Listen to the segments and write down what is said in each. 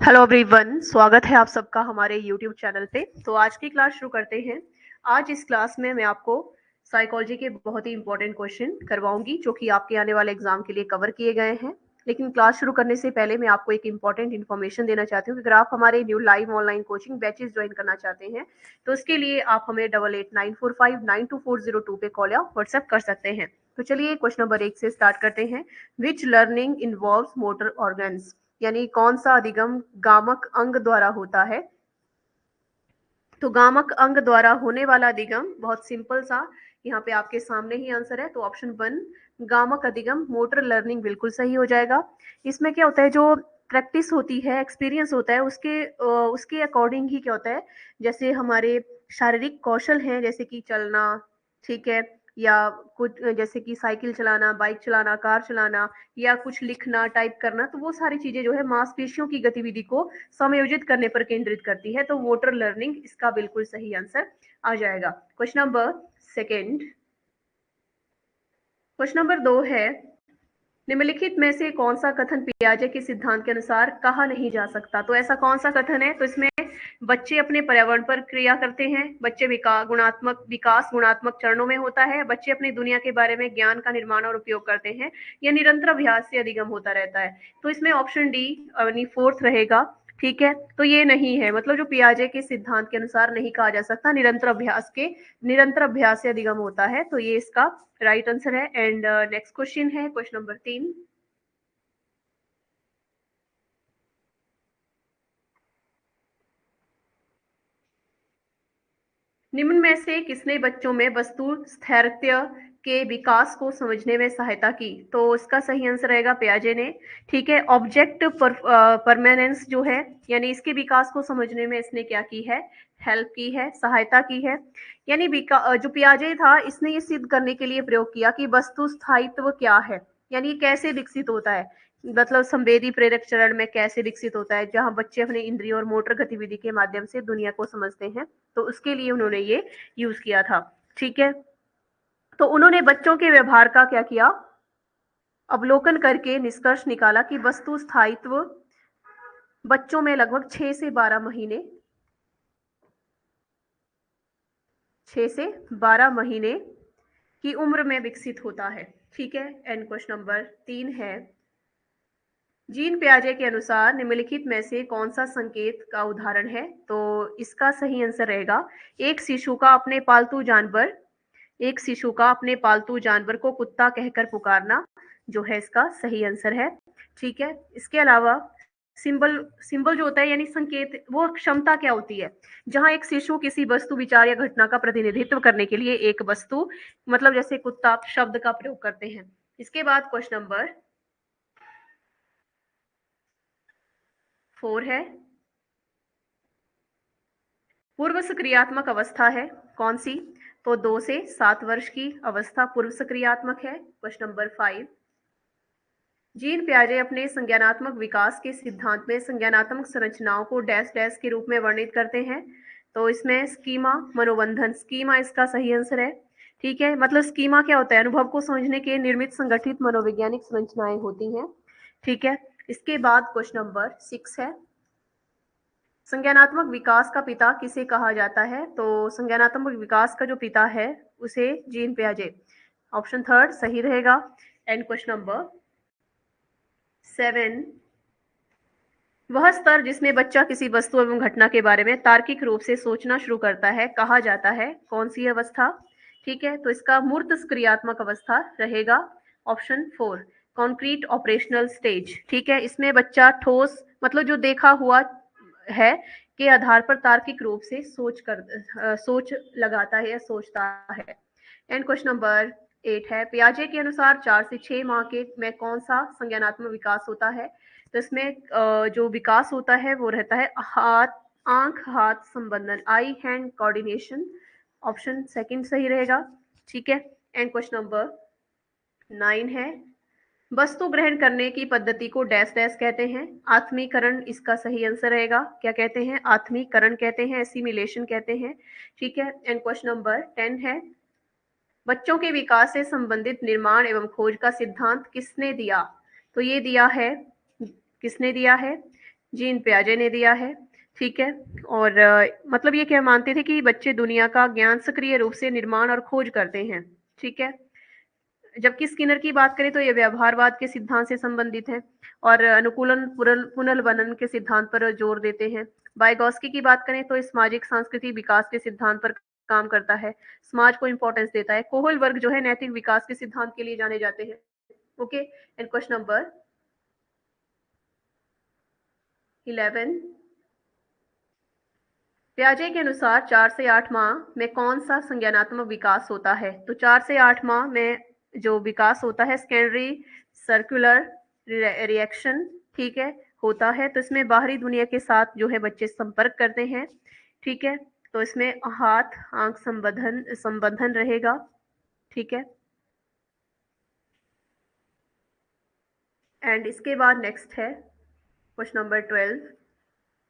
Hello everyone, स्वागत है आप सबका हमारे यूट्यूब चैनल पे। तो आज की क्लास शुरू करते हैं। आज इस क्लास में मैं आपको साइकोलॉजी के बहुत ही इंपॉर्टेंट क्वेश्चन करवाऊंगी जो कि आपके आने वाले एग्जाम के लिए कवर किए गए हैं। लेकिन क्लास शुरू करने से पहले मैं आपको एक इंपॉर्टेंट इन्फॉर्मेशन देना चाहती हूँ कि अगर आप हमारे new live online coaching batches join करना चाहते हैं तो उसके लिए आप हमें 8894592402 पे कॉल या व्हाट्सएप कर सकते हैं। तो चलिए क्वेश्चन नंबर 1 से स्टार्ट करते हैं। विच लर्निंग इन्वॉल्व्स मोटर ऑर्गन्स, यानी कौन सा अधिगम गामक अंग द्वारा होता है। तो गामक अंग द्वारा होने वाला अधिगम बहुत सिंपल सा यहाँ पे आपके सामने ही आंसर है। तो ऑप्शन 1 गामक अधिगम मोटर लर्निंग बिल्कुल सही हो जाएगा। इसमें क्या होता है, जो प्रैक्टिस होती है, एक्सपीरियंस होता है, उसके अकॉर्डिंग ही क्या होता है, जैसे हमारे शारीरिक कौशल हैं, जैसे कि चलना, ठीक है, या कुछ जैसे कि साइकिल चलाना, बाइक चलाना, कार चलाना, या कुछ लिखना, टाइप करना, तो वो सारी चीजें जो है मांसपेशियों की गतिविधि को समायोजित करने पर केंद्रित करती है। तो मोटर लर्निंग इसका बिल्कुल सही आंसर आ जाएगा। Question number second. Question number 2 है, निम्नलिखित में से कौन सा कथन पियाजे के सिद्धांत के अनुसार कहा नहीं जा सकता। तो ऐसा कौन सा कथन है, तो इसमें बच्चे अपने पर्यावरण पर क्रिया करते हैं, बच्चे विकास गुणात्मक चरणों में होता है, बच्चे अपनी दुनिया के बारे में ज्ञान का निर्माण और उपयोग करते हैं, या निरंतर अभ्यास से अधिगम होता रहता है। तो इसमें ऑप्शन डी यानी फोर्थ रहेगा। ठीक है, तो ये नहीं है, मतलब जो पियाजे के सिद्धांत के अनुसार नहीं कहा जा सकता, निरंतर अभ्यास से अधिगम होता है। तो ये इसका राइट आंसर है। एंड नेक्स्ट क्वेश्चन है क्वेश्चन नंबर 3। निम्न में से किसने बच्चों में वस्तु स्थैर्य के विकास को समझने में सहायता की। तो इसका सही आंसर रहेगा पियाजे ने। ठीक है, ऑब्जेक्ट परमानेंस जो है, यानी इसके विकास को समझने में इसने क्या की है, हेल्प की है, सहायता की है। यानी जो पियाजे था, इसने ये सिद्ध करने के लिए प्रयोग किया कि वस्तु स्थायित्व क्या है, यानी कैसे विकसित होता है, मतलब संवेदी प्रेरक चरण में कैसे विकसित होता है, जहां बच्चे अपने इंद्रियों और मोटर गतिविधि के माध्यम से दुनिया को समझते हैं। तो उसके लिए उन्होंने ये यूज किया था। ठीक है, तो उन्होंने बच्चों के व्यवहार का क्या किया, अवलोकन करके निष्कर्ष निकाला कि वस्तु स्थायित्व बच्चों में लगभग 6 से 12 महीने की उम्र में विकसित होता है। ठीक है, एंड क्वेश्चन नंबर 3 है, जीन पियाजे के अनुसार निम्नलिखित में से कौन सा संकेत का उदाहरण है। तो इसका सही आंसर रहेगा, एक शिशु का अपने पालतू जानवर एक शिशु का अपने पालतू जानवर को कुत्ता कहकर पुकारना जो है इसका सही आंसर है। ठीक है, इसके अलावा सिंबल सिंबल जो होता है, यानी संकेत, वो क्षमता क्या होती है, जहां एक शिशु किसी वस्तु, विचार या घटना का प्रतिनिधित्व करने के लिए एक वस्तु, मतलब जैसे कुत्ता शब्द का प्रयोग करते हैं। इसके बाद क्वेश्चन नंबर 4 है, पूर्व सक्रियात्मक अवस्था है कौन सी। तो 2 से 7 वर्ष की अवस्था पूर्व सक्रियात्मक है। क्वेश्चन नंबर 5, जीन पियाजे अपने संज्ञानात्मक विकास के सिद्धांत में संज्ञानात्मक संरचनाओं को डैश डैश के रूप में वर्णित करते हैं। तो इसमें स्कीमा, मनोबंधन, स्कीमा इसका सही आंसर है। ठीक है, मतलब स्कीमा क्या होता है, अनुभव को समझने के निर्मित संगठित मनोवैज्ञानिक संरचनाएं होती हैं। ठीक है, इसके बाद क्वेश्चन नंबर 6 है, संज्ञानात्मक विकास का पिता किसे कहा जाता है। तो संज्ञानात्मक विकास का जो पिता है उसे जीन पियाजे, ऑप्शन थर्ड सही रहेगा। एंड क्वेश्चन नंबर 7, वह स्तर जिसमें बच्चा किसी वस्तु एवं घटना के बारे में तार्किक रूप से सोचना शुरू करता है कहा जाता है कौन सी अवस्था। ठीक है, तो इसका मूर्त क्रियात्मक अवस्था रहेगा, ऑप्शन 4 कॉन्क्रीट ऑपरेशनल स्टेज। ठीक है, इसमें बच्चा ठोस, मतलब जो देखा हुआ है के आधार पर तार्किक रूप से सोच लगाता है या सोचता है। एंड क्वेश्चन नंबर 8 है, पियाजे के अनुसार 4 से 6 माह के में कौन सा संज्ञानात्मक विकास होता है। तो इसमें जो विकास होता है वो रहता है आंख हाथ संबंधन, आई हैंड कोऑर्डिनेशन, ऑप्शन सेकंड सही रहेगा। ठीक है, एंड क्वेश्चन नंबर 9 है, वस्तु ग्रहण करने की पद्धति को डैश डैश कहते हैं, आत्मीकरण इसका सही आंसर रहेगा। क्या कहते हैं, आत्मीकरण कहते हैं, एसिमिलेशन कहते हैं। ठीक है, एंड क्वेश्चन नंबर 10 है, बच्चों के विकास से संबंधित निर्माण एवं खोज का सिद्धांत किसने दिया। तो ये दिया है, किसने दिया है, जीन पियाजे ने दिया है। ठीक है। और मतलब ये क्या मानते थे कि बच्चे दुनिया का ज्ञान सक्रिय रूप से निर्माण और खोज करते हैं। ठीक है। जबकि स्किनर की बात करें तो ये व्यवहारवाद के सिद्धांत से संबंधित है और अनुकूलन पुनर्वनन के सिद्धांत पर जोर देते हैं। वाइगॉस्की की बात करें तो सामाजिक सांस्कृतिक विकास के सिद्धांत पर काम करता है, समाज को इंपॉर्टेंस देता है। कोहल वर्ग जो है नैतिक विकास के सिद्धांत के लिए जाने जाते हैं। ओके, एंड क्वेश्चन नंबर 11, पियाजे के अनुसार 4 से 8 माह में कौन सा संज्ञानात्मक विकास होता है? तो 4 से 8 माह में जो विकास होता है सेकेंडरी सर्कुलर रिएक्शन, ठीक है, होता है। तो इसमें बाहरी दुनिया के साथ जो है बच्चे संपर्क करते हैं। ठीक है। तो इसमें हाथ आंख संबंधन संबंधन रहेगा। ठीक है। एंड इसके बाद नेक्स्ट है क्वेश्चन नंबर 12,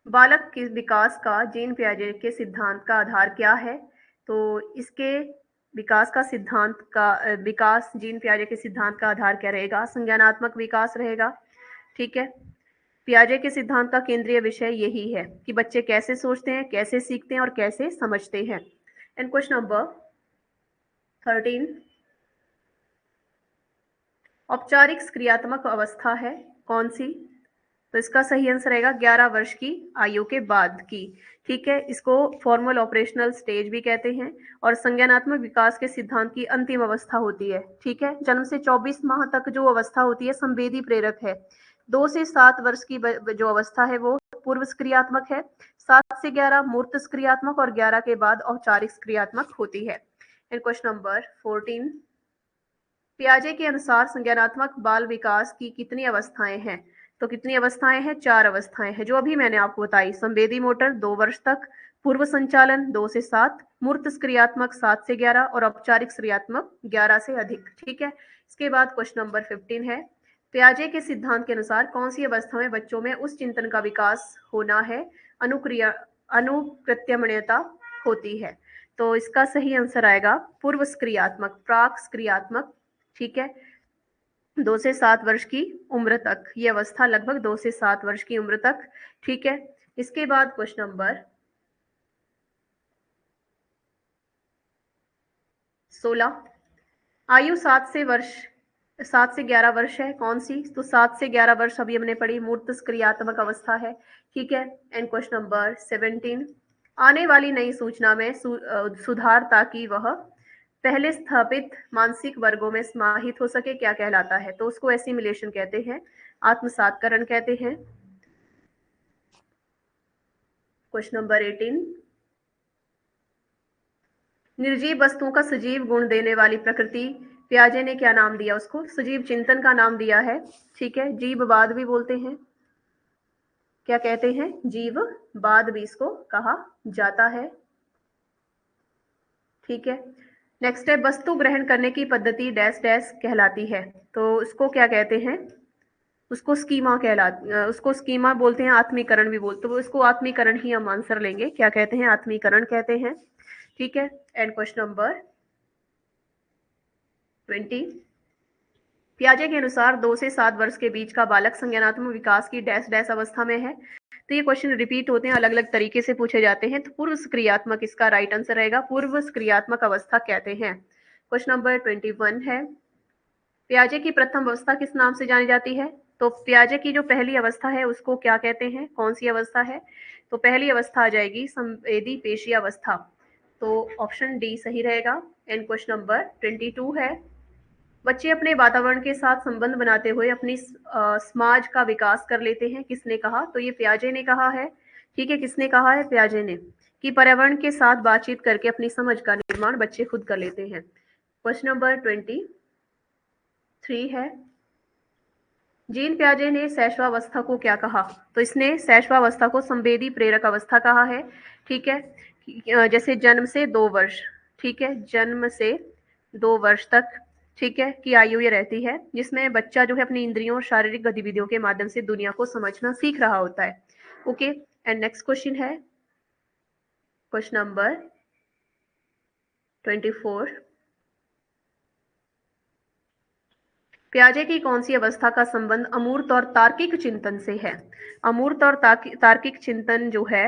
बालक के विकास का जीन पियाजे के सिद्धांत का आधार क्या है? तो इसके विकास का सिद्धांत का विकास जीन पियाजे के सिद्धांत का आधार क्या रहेगा? संज्ञानात्मक विकास रहेगा। ठीक है। पियाजे के सिद्धांत का केंद्रीय विषय यही है कि बच्चे कैसे सोचते हैं, कैसे सीखते हैं और कैसे समझते हैं। एंड क्वेश्चन नंबर 13, औपचारिक क्रियात्मक अवस्था है कौन सी? तो इसका सही आंसर रहेगा 11 वर्ष की आयु के बाद की। ठीक है। इसको फॉर्मल ऑपरेशनल स्टेज भी कहते हैं और संज्ञानात्मक विकास के सिद्धांत की अंतिम अवस्था होती है। ठीक है। जन्म से 24 माह तक जो अवस्था होती है संवेदी प्रेरक है। 2 से 7 वर्ष की जो अवस्था है वो पूर्व क्रियात्मक है। 7 से 11 मूर्त क्रियात्मक और 11 के बाद औपचारिक क्रियात्मक होती है। एंड क्वेश्चन नंबर 14, पियाजे के अनुसार संज्ञानात्मक बाल विकास की कितनी अवस्थाएं हैं? तो कितनी अवस्थाएं हैं? 4 अवस्थाएं हैं जो अभी मैंने आपको बताई। संवेदी मोटर 2 वर्ष तक, पूर्व संचालन 2 से 7, मूर्त क्रियात्मक 7 से 11 और औपचारिक क्रियात्मक 11 से अधिक। ठीक है। इसके बाद क्वेश्चन नंबर 15 है, पियाजे के सिद्धांत के अनुसार कौन सी अवस्था में बच्चों में उस चिंतन का विकास होना है, अनुक्रिया अनुकृत्यमण्यता होती है? तो इसका सही आंसर आएगा पूर्व क्रियात्मक, प्राक क्रियात्मक। ठीक है। 2 से 7 वर्ष की उम्र तक ये अवस्था, लगभग 2 से 7 वर्ष की उम्र तक। ठीक है। इसके बाद क्वेश्चन नंबर 16, आयु 7 से 11 वर्ष है कौन सी? तो 7 से 11 वर्ष अभी हमने पढ़ी मूर्त क्रियात्मक अवस्था है। ठीक है। एंड क्वेश्चन नंबर 17, आने वाली नई सूचना में सुधार ताकि वह पहले स्थापित मानसिक वर्गों में समाहित हो सके क्या कहलाता है? तो उसको एसिमिलेशन कहते हैं, आत्मसातकरण कहते हैं। क्वेश्चन नंबर 18, निर्जीव वस्तुओं का सजीव गुण देने वाली प्रकृति, पियाजे ने क्या नाम दिया उसको? सजीव चिंतन का नाम दिया है। ठीक है। जीववाद भी बोलते हैं। क्या कहते हैं? जीववाद भी इसको कहा जाता है। ठीक है। नेक्स्ट है, वस्तु ग्रहण करने की पद्धति डैश डैश कहलाती है। तो उसको क्या कहते हैं? उसको स्कीमा बोलते हैं, आत्मीकरण भी बोलते हैं। तो इसको आत्मीकरण ही हम आंसर लेंगे। क्या कहते हैं? आत्मीकरण कहते हैं। ठीक है। एंड क्वेश्चन नंबर 20, पियाजे के अनुसार 2 से 7 वर्ष के बीच का बालक संज्ञानात्मक विकास की डैश डैश अवस्था में है। तो ये क्वेश्चन रिपीट होते हैं, अलग अलग तरीके से पूछे जाते हैं। तो पूर्व क्रियात्मक इसका राइट आंसर रहेगा, पूर्व क्रियात्मक अवस्था कहते हैं। क्वेश्चन नंबर 21 है, पियाजे की प्रथम अवस्था किस नाम से जानी जाती है? तो पियाजे की जो पहली अवस्था है उसको क्या कहते हैं? कौन सी अवस्था है? तो पहली अवस्था आ जाएगी संवेदी पेशी अवस्था। तो ऑप्शन डी सही रहेगा। एंड क्वेश्चन नंबर 22 है, बच्चे अपने वातावरण के साथ संबंध बनाते हुए अपनी समाज का विकास कर लेते हैं। किसने कहा? तो ये पियाजे ने कहा है। ठीक है। किसने कहा है? पियाजे ने, कि पर्यावरण के साथ बातचीत करके अपनी समझ का निर्माण बच्चे खुद कर लेते हैं। क्वेश्चन नंबर 23 है, जीन पियाजे ने शैशवावस्था को क्या कहा? तो इसने शैशवावस्था को संवेदी प्रेरक अवस्था कहा है। ठीक है। जैसे जन्म से 2 वर्ष, ठीक है, जन्म से 2 वर्ष तक, ठीक है, की आयु ये रहती है जिसमें बच्चा जो है अपनी इंद्रियों और शारीरिक गतिविधियों के माध्यम से दुनिया को समझना सीख रहा होता है। ओके। एंड नेक्स्ट क्वेश्चन है क्वेश्चन नंबर 24, पियाजे की कौन सी अवस्था का संबंध अमूर्त और तार्किक चिंतन से है? अमूर्त और तार्किक चिंतन जो है,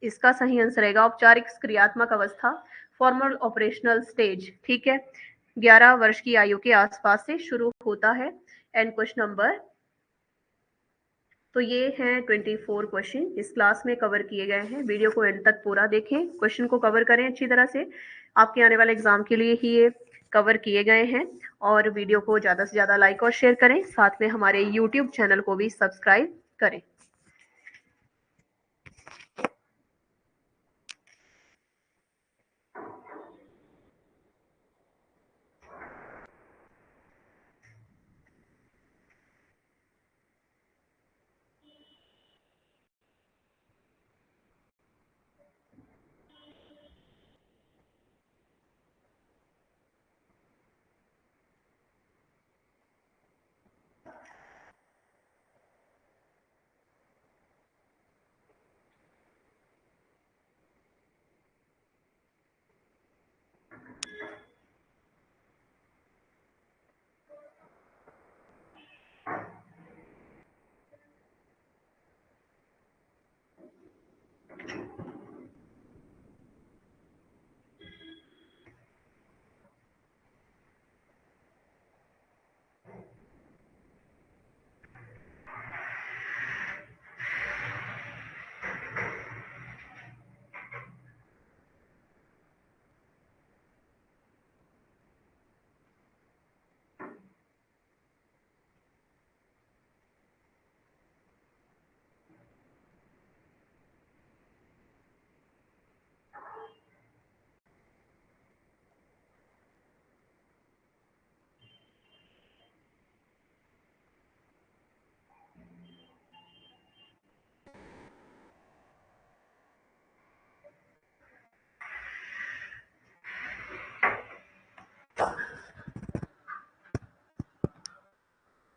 इसका सही आंसर रहेगा औपचारिक क्रियात्मक अवस्था, फॉर्मल ऑपरेशनल स्टेज। ठीक है, 11 वर्ष की आयु के आसपास से शुरू होता है। एंड क्वेश्चन नंबर, तो ये हैं 24 क्वेश्चन इस क्लास में कवर किए गए हैं। वीडियो को एंड तक पूरा देखें, क्वेश्चन को कवर करें अच्छी तरह से, आपके आने वाले एग्जाम के लिए ही ये कवर किए गए हैं। और वीडियो को ज़्यादा से ज़्यादा लाइक और शेयर करें, साथ में हमारे यूट्यूब चैनल को भी सब्सक्राइब करें।